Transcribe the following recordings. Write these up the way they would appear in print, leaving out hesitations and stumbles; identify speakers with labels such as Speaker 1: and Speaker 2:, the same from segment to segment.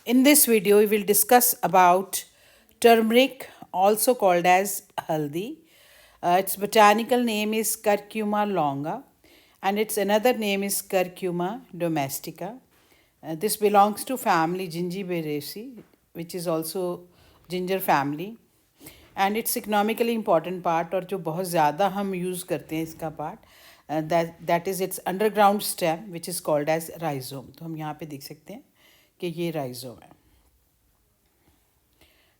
Speaker 1: In this video, we will discuss about turmeric, also called as haldi. Its botanical name is Curcuma longa, and its another name is Curcuma domestica. This belongs to family Gingiberaceae, which is also ginger family. And it's economically important part और जो बहुत ज़्यादा हम use करते हैं इसका part that is its underground stem which is called as rhizome. तो हम यहाँ पे देख सकते हैं कि ये राइजोम है.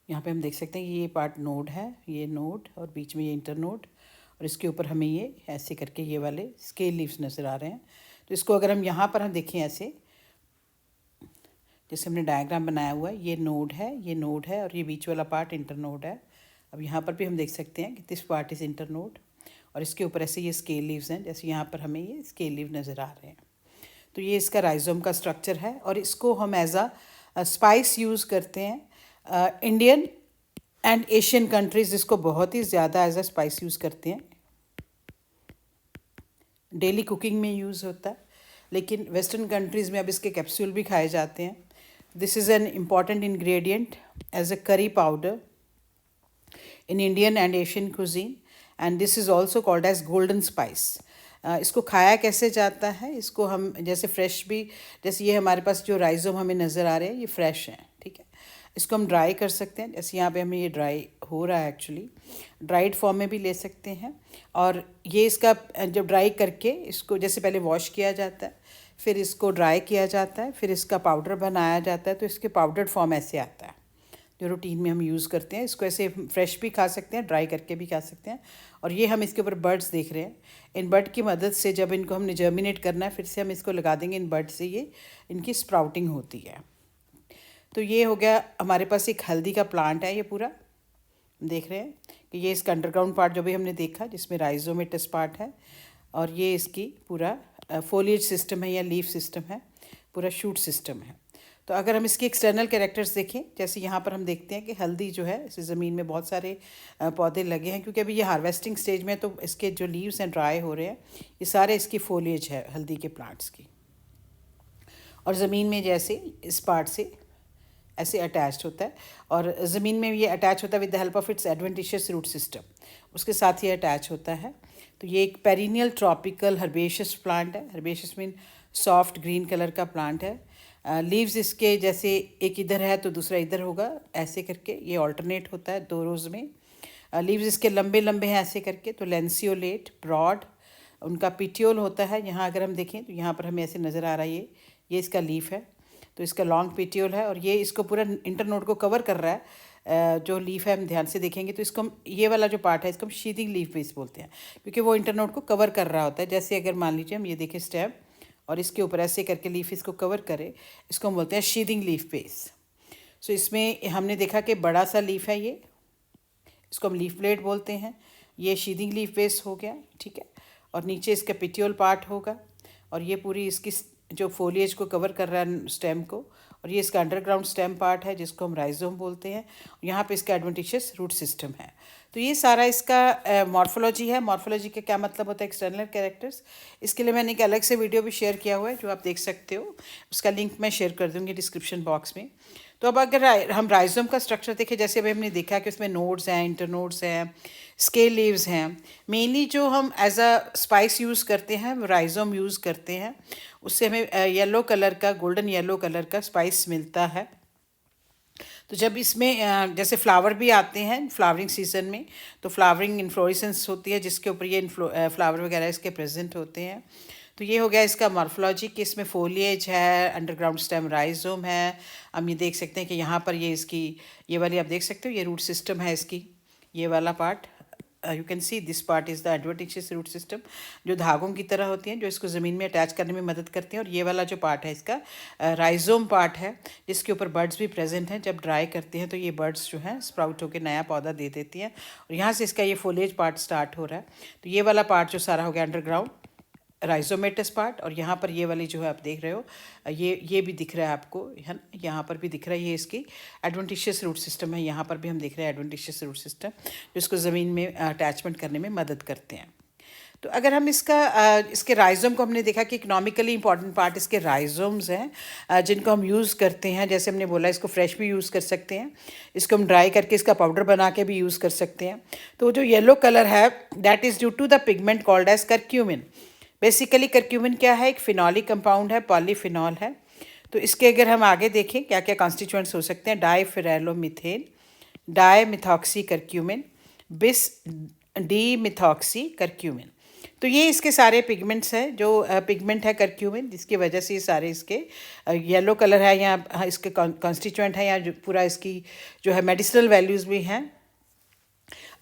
Speaker 1: यहाँ पे हम देख सकते हैं कि ये पार्ट नोड है, ये नोड और बीच में ये इंटर नोड, और इसके ऊपर हमें ये ऐसे करके ये वाले स्केल लीव्स नज़र आ रहे हैं. तो इसको अगर हम यहाँ पर हम देखें ऐसे जैसे हमने डायग्राम बनाया हुआ है, ये नोड है, ये नोड है और ये बीच वाला पार्ट इंटर नोड है. अब यहाँ पर भी हम देख सकते हैं कि this part is inter node और इसके ऊपर ऐसे ये स्केल लीव्स हैं, जैसे यहाँ पर हमें ये स्केल लीव नज़र आ रहे हैं. तो ये इसका राइजोम का स्ट्रक्चर है और इसको हम एज अ स्पाइस यूज़ करते हैं. इंडियन एंड एशियन कंट्रीज़ इसको बहुत ही ज़्यादा एज अ स्पाइस यूज़ करते हैं. डेली कुकिंग में यूज़ होता है, लेकिन वेस्टर्न कंट्रीज़ में अब इसके कैप्सूल भी खाए जाते हैं. This is an important ingredient as a curry powder in Indian and Asian cuisine, and this is also called as golden spice. इसको खाया कैसे जाता है, इसको हम जैसे फ्रेश भी, जैसे ये हमारे पास जो राइजोम हमें नज़र आ रहे हैं ये फ्रेश हैं, ठीक है. इसको हम ड्राई कर सकते हैं, जैसे यहाँ पे हमें ये ड्राई हो रहा है, एक्चुअली ड्राइड फॉर्म में भी ले सकते हैं. और ये इसका जब ड्राई करके इसको जैसे पहले वॉश किया जाता है, फिर इसको ड्राई किया जाता है, फिर इसका पाउडर बनाया जाता है, तो इसके पाउडर्ड फॉर्म ऐसे आता है जो रूटीन में हम यूज़ करते हैं. इसको ऐसे फ्रेश भी खा सकते हैं, ड्राई करके भी खा सकते हैं. और ये हम इसके ऊपर बर्ड्स देख रहे हैं. इन बर्ड की मदद से जब इनको हमने जर्मिनेट करना है, फिर से हम इसको लगा देंगे, इन बर्ड से ये इनकी स्प्राउटिंग होती है. तो ये हो गया हमारे पास एक हल्दी का प्लांट है. ये पूरा देख रहे हैं कि ये इसका अंडरग्राउंड पार्ट जो भी हमने देखा जिसमें राइजोमेटस पार्ट है, और ये इसकी पूरा फोलिएज सिस्टम है या लीफ सिस्टम है, पूरा शूट सिस्टम है. तो अगर हम इसके एक्सटर्नल कैरेक्टर्स देखें, जैसे यहाँ पर हम देखते हैं कि हल्दी जो है इस ज़मीन में बहुत सारे पौधे लगे हैं, क्योंकि अभी ये हार्वेस्टिंग स्टेज में, तो इसके जो लीव्स हैं ड्राई हो रहे हैं. ये सारे इसकी फोलिएज है हल्दी के प्लांट्स की. और ज़मीन में जैसे इस पार्ट से ऐसे अटैच्ड होता है, और ज़मीन में ये अटैच होता है with the help of its adventitious root system, उसके साथ ये अटैच होता है. तो ये एक पेरिनियल ट्रॉपिकल हर्बेशियस प्लांट है. Herbaceous mean soft green colour का प्लांट है. लीव्स इसके जैसे एक इधर है तो दूसरा इधर होगा, ऐसे करके ये ऑल्टरनेट होता है 2 रोज़ में. लीव्स इसके लंबे लंबे हैं ऐसे करके, तो लेंसियोलेट ब्रॉड उनका पिटियोल होता है. यहाँ अगर हम देखें तो यहाँ पर हमें ऐसे नज़र आ रहा है, ये इसका लीफ है, तो इसका लॉन्ग पिटियोल है और ये इसको पूरा इंटरनोड को कवर कर रहा है. जो लीफ है हम ध्यान से देखेंगे तो इसको हम, ये वाला जो पार्ट है इसको हम शीथिंग लीफ बेस बोलते हैं, क्योंकि वो इंटरनोड को कवर कर रहा होता है. जैसे अगर मान लीजिए हम ये देखें स्टेम और इसके ऊपर ऐसे करके लीफ इसको कवर करे, इसको हम बोलते हैं शीथिंग लीफ बेस. सो इसमें हमने देखा कि बड़ा सा लीफ है, ये इसको हम लीफ ब्लेड बोलते हैं. ये शीथिंग लीफ बेस हो गया, ठीक है. और नीचे इसका पिटियोल पार्ट होगा और ये पूरी इसकी जो फोलिएज को कवर कर रहा है स्टेम को, और ये इसका अंडरग्राउंड स्टेम पार्ट है जिसको हम राइजोम बोलते हैं. यहाँ पे इसका एडवेंटिशियस रूट सिस्टम है. तो ये सारा इसका मॉर्फोलॉजी है. मॉर्फोलॉजी का क्या मतलब होता है, एक्सटर्नल कैरेक्टर्स. इसके लिए मैंने एक अलग से वीडियो भी शेयर किया हुआ है जो आप देख सकते हो, उसका लिंक मैं शेयर कर दूँगी डिस्क्रिप्शन बॉक्स में. तो अब अगर हम राइजोम का स्ट्रक्चर देखें, जैसे अभी हमने देखा कि उसमें नोड्स हैं, इंटरनोड्स हैं, स्केल लीव्स हैं. मेनली जो हम एज अ स्पाइस यूज़ करते हैं वो राइजोम यूज़ करते हैं. उससे हमें येलो कलर का, गोल्डन येलो कलर का स्पाइस मिलता है. तो जब इसमें जैसे फ्लावर भी आते हैं फ्लावरिंग सीजन में, तो फ्लावरिंग इन्फ्लोरेसेंस होती है जिसके ऊपर ये फ्लावर वगैरह इसके प्रेजेंट होते हैं. तो ये हो गया इसका मॉर्फोलॉजी कि इसमें फोलिएज है, अंडरग्राउंड स्टेम राइजोम है. हम ये देख सकते हैं कि यहाँ पर ये इसकी ये वाली आप देख सकते हो, ये रूट सिस्टम है इसकी, ये वाला part. You can see this part is the adventitious root system, जो धागों की तरह होती हैं जो इसको ज़मीन में अटैच करने में मदद करती हैं. और ये वाला जो पार्ट है इसका राइजोम पार्ट है, जिसके ऊपर बर्ड्स भी प्रेजेंट हैं. जब ड्राई करते हैं तो ये बर्ड्स जो हैं स्प्राउट होकर नया पौधा दे देती हैं, और यहाँ से इसका ये फोलेज पार्ट स्टार्ट हो रहा है. तो ये वाला पार्ट जो सारा हो गया अंडरग्राउंड राइजोमेटस पार्ट. और यहाँ पर ये वाली जो है आप देख रहे हो, ये भी दिख रहा है आपको, है ना, यहाँ पर भी दिख रहा है, ये इसकी एडवेंटिशियस रूट सिस्टम है. यहाँ पर भी हम देख रहे हैं एडवेंटिशियस रूट सिस्टम, जिसको ज़मीन में अटैचमेंट करने में मदद करते हैं. तो अगर हम इसके राइजोम को हमने देखा कि इकोनॉमिकली इंपॉर्टेंट पार्ट इसके राइजोम्स हैं, जिनको हम यूज़ करते हैं। जैसे हमने बोला इसको फ्रेश भी यूज़ कर सकते हैं, इसको हम ड्राई करके इसका पाउडर बना के भी यूज़ कर सकते हैं। तो जो येलो कलर है that is due to the pigment called as curcumin. Basically curcumin क्या है, एक फिनॉलिक कंपाउंड है, पॉलीफिनॉल है। तो इसके अगर हम आगे देखें क्या क्या कॉन्स्टिट्यूएंट्स हो सकते हैं, डाईफेरैलोमीथेन, डाईमिथॉक्सी करक्यूमिन, बिस डी मिथॉक्सी करक्यूमिन। तो ये इसके सारे पिगमेंट्स हैं, जो पिगमेंट है करक्यूमिन, जिसकी वजह से ये सारे इसके येलो कलर है या इसके कॉन्स्टिट्यूएंट है, या जो पूरा इसकी जो है मेडिसिनल वैल्यूज़ भी हैं।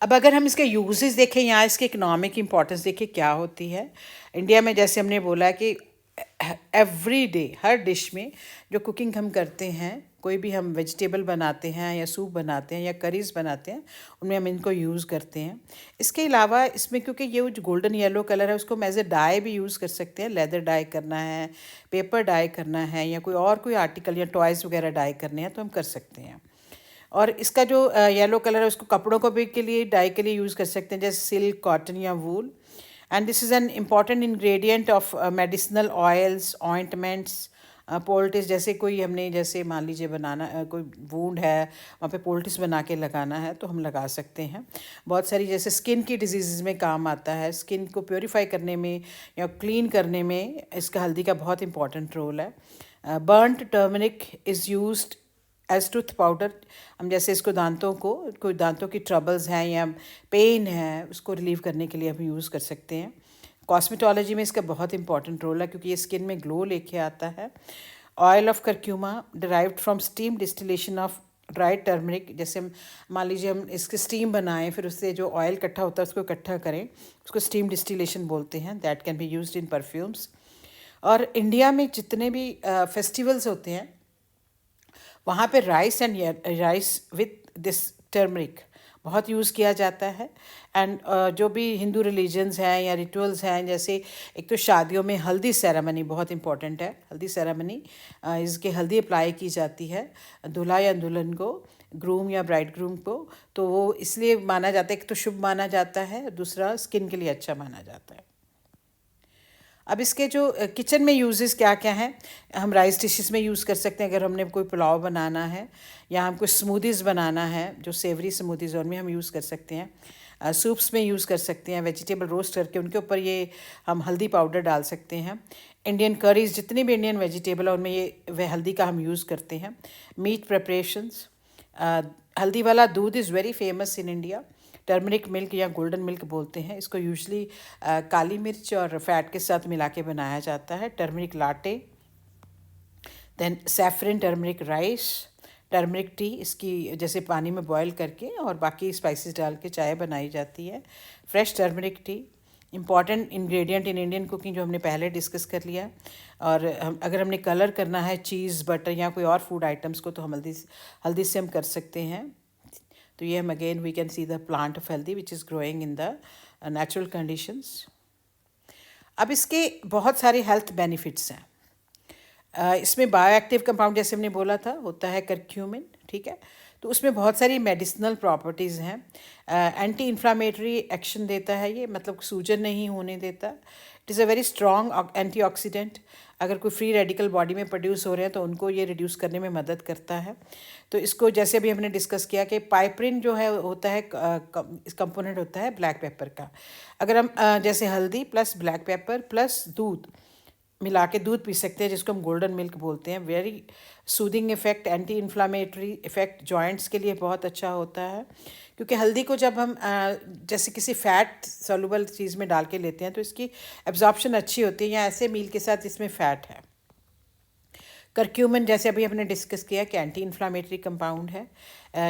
Speaker 1: अब अगर हम इसके यूजेस देखें, यहाँ इसके इकोनॉमिक इंपॉर्टेंस देखें क्या होती है। इंडिया में जैसे हमने बोला कि एवरी डे हर डिश में जो कुकिंग हम करते हैं, कोई भी हम वेजिटेबल बनाते हैं या सूप बनाते हैं या करीज़ बनाते हैं, उनमें हम इनको यूज़ करते हैं। इसके अलावा इसमें क्योंकि ये जो गोल्डन येलो कलर है उसको हम एज ए डाई भी यूज़ कर सकते हैं। लेदर डाई करना है, पेपर डाई करना है, या कोई आर्टिकल या टॉयज़ वगैरह डाई करने हैं तो हम कर सकते हैं। और इसका जो येलो कलर है उसको कपड़ों को भी के लिए डाई के लिए यूज़ कर सकते हैं, जैसे सिल्क, कॉटन या wool. And this is an important ingredient of medicinal oils, ointments, poultice. जैसे कोई हमने जैसे मान लीजिए बनाना कोई वूंड है, वहाँ पे पोल्टिस बना के लगाना है तो हम लगा सकते हैं। बहुत सारी जैसे स्किन की डिजीज़ में काम आता है, स्किन को प्योरीफाई करने में या क्लीन करने में इसका हल्दी का बहुत इंपॉर्टेंट रोल है। Burnt turmeric is used as tooth powder. हम जैसे इसको कोई दांतों की ट्रबल्स हैं या पेन है, उसको रिलीव करने के लिए हम यूज़ कर सकते हैं। कॉस्मेटोलॉजी में इसका बहुत इंपॉर्टेंट रोल है क्योंकि ये स्किन में ग्लो लेके आता है। Oil of curcuma derived from steam distillation of dried turmeric. जैसे हम मान लीजिए हम इसकी स्टीम बनाएं, फिर उससे जो ऑयल इकट्ठा होता है उसको इकट्ठा करें, उसको स्टीम डिस्टिलेशन बोलते हैं। That can be used in perfumes. और इंडिया में जितने भी फेस्टिवल्स होते हैं वहाँ पे राइस विथ दिस टर्मरिक बहुत यूज़ किया जाता है। एंड जो भी हिंदू रिलीजन्स हैं या रिचुअल्स हैं, जैसे एक तो शादियों में हल्दी सेरेमनी बहुत इंपॉर्टेंट है। हल्दी सेरेमनी इसके हल्दी अप्लाई की जाती है दूल्हा या दुल्हन को, ग्रूम या ब्राइड ग्रूम को। तो वो इसलिए माना जाता है, एक तो शुभ माना जाता है, दूसरा स्किन के लिए अच्छा माना जाता है। अब इसके जो किचन में यूजेस क्या क्या हैं, हम राइस डिशेस में यूज़ कर सकते हैं अगर हमने कोई पुलाव बनाना है, या हम कोई स्मूदीज़ बनाना है, जो सेवरी स्मूदीज़ उनमें हम यूज़ कर सकते हैं। सूप्स में यूज़ कर सकते हैं, वेजिटेबल रोस्ट करके उनके ऊपर ये हम हल्दी पाउडर डाल सकते हैं। इंडियन करीज़, जितनी भी इंडियन वेजिटेबल है उनमें ये वह हल्दी का हम यूज़ करते हैं। मीट प्रिपरेशंस, हल्दी वाला दूध is very famous in India. Turmeric milk या गोल्डन मिल्क बोलते हैं इसको। यूजली काली मिर्च और फैट के साथ मिला के बनाया जाता है। Turmeric latte, then saffron turmeric rice, turmeric tea, इसकी जैसे पानी में बॉयल करके और बाकी स्पाइसेस डाल के चाय बनाई जाती है। Fresh turmeric tea, important ingredient in Indian cooking जो हमने पहले डिस्कस कर लिया। और अगर हमने कलर करना है चीज़, बटर या कोई और फूड आइटम्स को, तो हम हल्दी से हम कर सकते हैं। तो ये हम again we can see the plant of haldi which is growing in the natural conditions. अब इसके बहुत सारे हेल्थ बेनिफिट्स हैं। इसमें बायोएक्टिव कंपाउंड जैसे हमने बोला था होता है करक्यूमिन, ठीक है। तो उसमें बहुत सारी मेडिसिनल प्रॉपर्टीज़ हैं। एंटी इन्फ्लामेटरी एक्शन देता है ये, मतलब सूजन नहीं होने देता। It is a very strong antioxidant. अगर कोई फ्री रेडिकल बॉडी में प्रोड्यूस हो रहे हैं तो उनको ये रिड्यूस करने में मदद करता है। तो इसको जैसे अभी हमने डिस्कस किया कि पाइपरिन जो है होता है कंपोनेंट होता है ब्लैक पेपर का। अगर हम जैसे हल्दी प्लस ब्लैक पेपर प्लस दूध मिला के दूध पी सकते हैं, जिसको हम गोल्डन मिल्क बोलते हैं। Very soothing effect, anti inflammatory effect, joints के लिए बहुत अच्छा होता है। क्योंकि हल्दी को जब हम जैसे किसी फ़ैट सोलुबल चीज़ में डाल के लेते हैं तो इसकी एब्जॉर्प्शन अच्छी होती है, या ऐसे मील के साथ इसमें फ़ैट है। करक्यूमिन जैसे अभी हमने डिस्कस किया कि एंटी इन्फ्लामेटरी कंपाउंड है।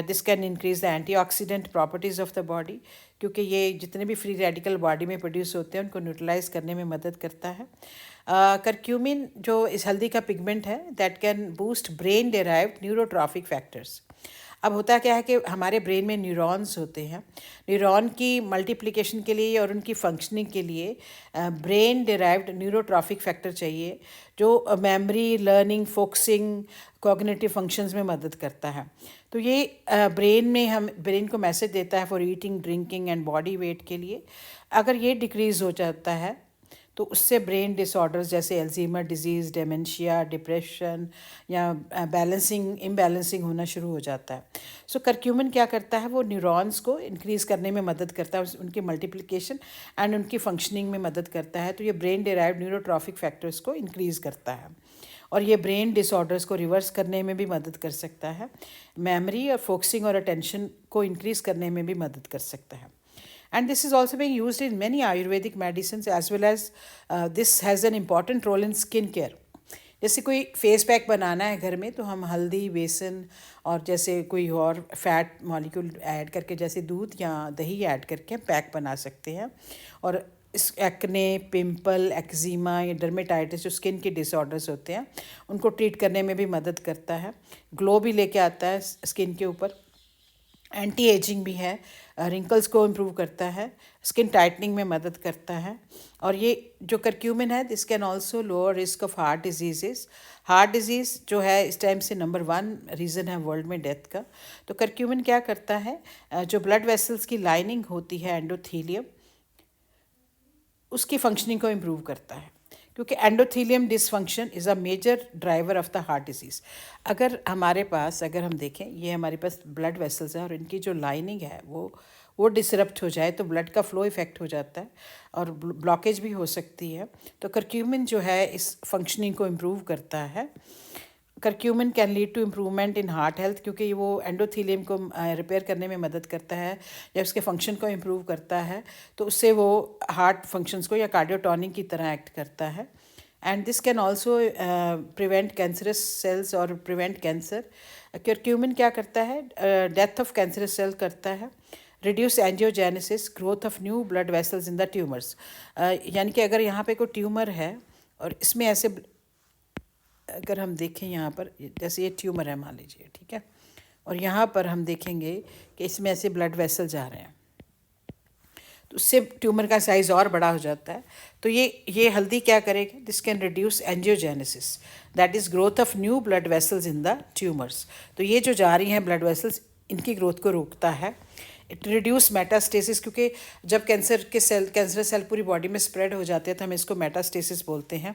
Speaker 1: This can increase the antioxidant properties of the body, क्योंकि ये जितने भी फ्री रेडिकल बॉडी में प्रोड्यूस होते हैं उनको न्यूट्रलाइज करने में मदद करता है। करक्यूमिन जो इस हल्दी का पिगमेंट है that can boost brain derived neurotrophic factors. अब होता क्या है कि हमारे ब्रेन में न्यूरॉन्स होते हैं, न्यूरॉन की मल्टीप्लिकेशन के लिए और उनकी फंक्शनिंग के लिए ब्रेन डिराइव्ड न्यूरोट्रॉफिक फैक्टर चाहिए जो memory, learning, focusing, cognitive functions में मदद करता है। तो ये ब्रेन को मैसेज देता है for eating, drinking and body weight के लिए। अगर ये डिक्रीज़ हो जाता है तो उससे ब्रेन डिसऑर्डर्स जैसे अल्जीमर डिजीज़, डेमेंशिया, डिप्रेशन या इम्बैलेंसिंग होना शुरू हो जाता है। सो करक्यूमिन क्या करता है, वो न्यूरॉन्स को इंक्रीज़ करने में मदद करता है, उनकी मल्टीप्लिकेशन एंड उनकी फंक्शनिंग में मदद करता है। तो ये ब्रेन डिराइव्ड न्यूरोट्रॉफिक फैक्टर्स को इंक्रीज़ करता है और ये ब्रेन डिसऑर्डर्स को रिवर्स करने में भी मदद कर सकता है। मेमोरी और फोकसिंग और अटेंशन को इंक्रीज़ करने में भी मदद कर सकता है। And this is also being used in many Ayurvedic medicines as well as this has an important role in skin care. जैसे कोई फेस पैक बनाना है घर में तो हम हल्दी, बेसन और जैसे कोई और फैट मॉलिक्यूल ऐड करके जैसे दूध या दही ऐड करके पैक बना सकते हैं। और इस एक्ने, पिंपल, एक्जिमा या डर्मेटाइटिस जो स्किन के डिसऑर्डर्स होते हैं उनको ट्रीट करने में भी मदद करता है। ग्लो भी लेके आता है स्किन के ऊपर। एंटी एजिंग भी है, रिंकल्स को इम्प्रूव करता है, स्किन टाइटनिंग में मदद करता है। और ये जो करक्यूमिन है this can also lower risk of heart disease. Heart disease जो है इस टाइम से नंबर 1 रीज़न है वर्ल्ड में डेथ का। तो करक्यूमिन क्या करता है, जो ब्लड वेसल्स की लाइनिंग होती है एंडोथीलियम, उसकी फंक्शनिंग को इम्प्रूव करता है क्योंकि endothelium dysfunction is a major driver of the heart disease. अगर हम देखें ये हमारे पास ब्लड वेसल्स हैं और इनकी जो लाइनिंग है वो डिसरप्ट हो जाए तो ब्लड का फ्लो इफ़ेक्ट हो जाता है और ब्लॉकेज भी हो सकती है। तो करक्यूमिन जो है इस फंक्शनिंग को इम्प्रूव करता है। Curcumin can lead to improvement in heart health क्योंकि वो एंडोथीलियम को रिपेयर करने में मदद करता है या उसके फंक्शन को इम्प्रूव करता है, तो उससे वो हार्ट फंक्शंस को या कार्डियोटॉनिक की तरह एक्ट करता है। And this can also prevent cancerous cells और प्रिवेंट कैंसर। करक्यूमिन क्या करता है, डेथ ऑफ कैंसरस सेल करता है, reduce angiogenesis, growth of new blood vessels in the tumours. यानी कि अगर यहाँ पे कोई ट्यूमर है और इसमें ऐसे अगर हम देखें यहाँ पर जैसे ये ट्यूमर है मान लीजिए, ठीक है, और यहाँ पर हम देखेंगे कि इसमें ऐसे ब्लड वेसल जा रहे हैं तो उससे ट्यूमर का साइज़ और बड़ा हो जाता है। तो ये हल्दी क्या करेगी, this can reduce angiogenesis, that is growth of new blood vessels in the tumours. तो ये जो जा रही हैं ब्लड वेसल्स इनकी ग्रोथ को रोकता है। इट रिड्यूस मेटास्टेसिस क्योंकि जब कैंसर सेल पूरी बॉडी में स्प्रेड हो जाते हैं तो हम इसको मेटास्टेसिस बोलते हैं।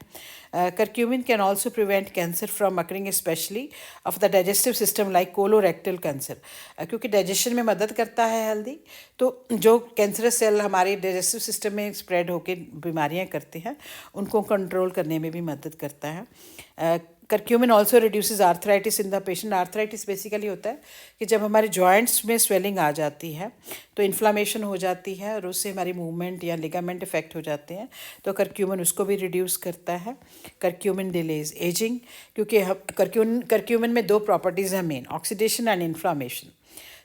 Speaker 1: Curcumin can also prevent cancer from occurring specially of the digestive system like colorectal cancer. क्योंकि डाइजेशन में मदद करता है हेल्दी, तो जो कैंसरस सेल हमारे डाइजेस्टिव सिस्टम में स्प्रेड होकर बीमारियां करते हैं उनको कंट्रोल करने में भी मदद करता है। Curcumin also reduces arthritis in the patient. Arthritis basically होता है कि जब हमारे जॉइंट्स में स्वेलिंग आ जाती है तो इन्फ्लामेशन हो जाती है और उससे हमारी मूवमेंट या लिगामेंट इफेक्ट हो जाते हैं, तो करक्यूमिन उसको भी रिड्यूस करता है। करक्यूमिन डिलेज एजिंग क्योंकि करक्यूमिन में 2 प्रॉपर्टीज़ हैं मेन, ऑक्सीडेशन एंड इन्फ्लामेशन।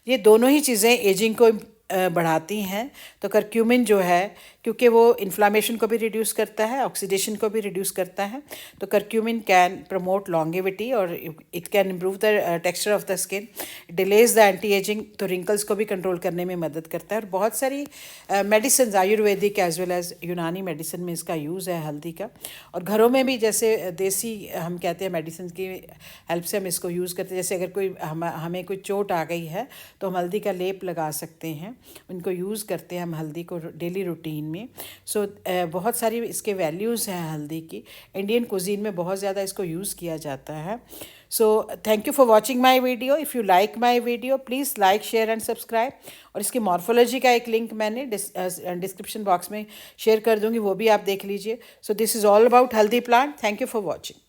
Speaker 1: ये दोनों ही चीज़ें एजिंग को बढ़ाती हैं। तो करक्यूमिन जो है क्योंकि वो इन्फ्लामेशन को भी रिड्यूस करता है, ऑक्सीडेशन को भी रिड्यूस करता है, तो करक्यूमिन कैन प्रमोट लॉन्गेविटी और it can improve the texture of the skin, delays the anti ageing, तो रिंकल्स को भी कंट्रोल करने में मदद करता है। और बहुत सारी medicine Ayurvedic as well as Unani medicine में इसका यूज़ है हल्दी का। और घरों में भी जैसे देसी हम कहते हैं मेडिसिन की हेल्प से हम इसको यूज़ करते हैं। जैसे अगर कोई हमें कोई चोट आ गई है तो हम हल्दी का लेप लगा सकते हैं, उनको यूज़ करते हैं हम हल्दी को डेली रूटीन में। सो बहुत सारी इसके वैल्यूज़ हैं हल्दी की। इंडियन कुजीन में बहुत ज़्यादा इसको यूज़ किया जाता है। So thank you for watching my video. If you like my video please like, share and subscribe. और इसकी मॉर्फोलॉजी का एक लिंक मैंने डिस्क्रिप्शन बॉक्स में शेयर कर दूँगी, वो भी आप देख लीजिए। So this is all about haldi plant. Thank you for watching.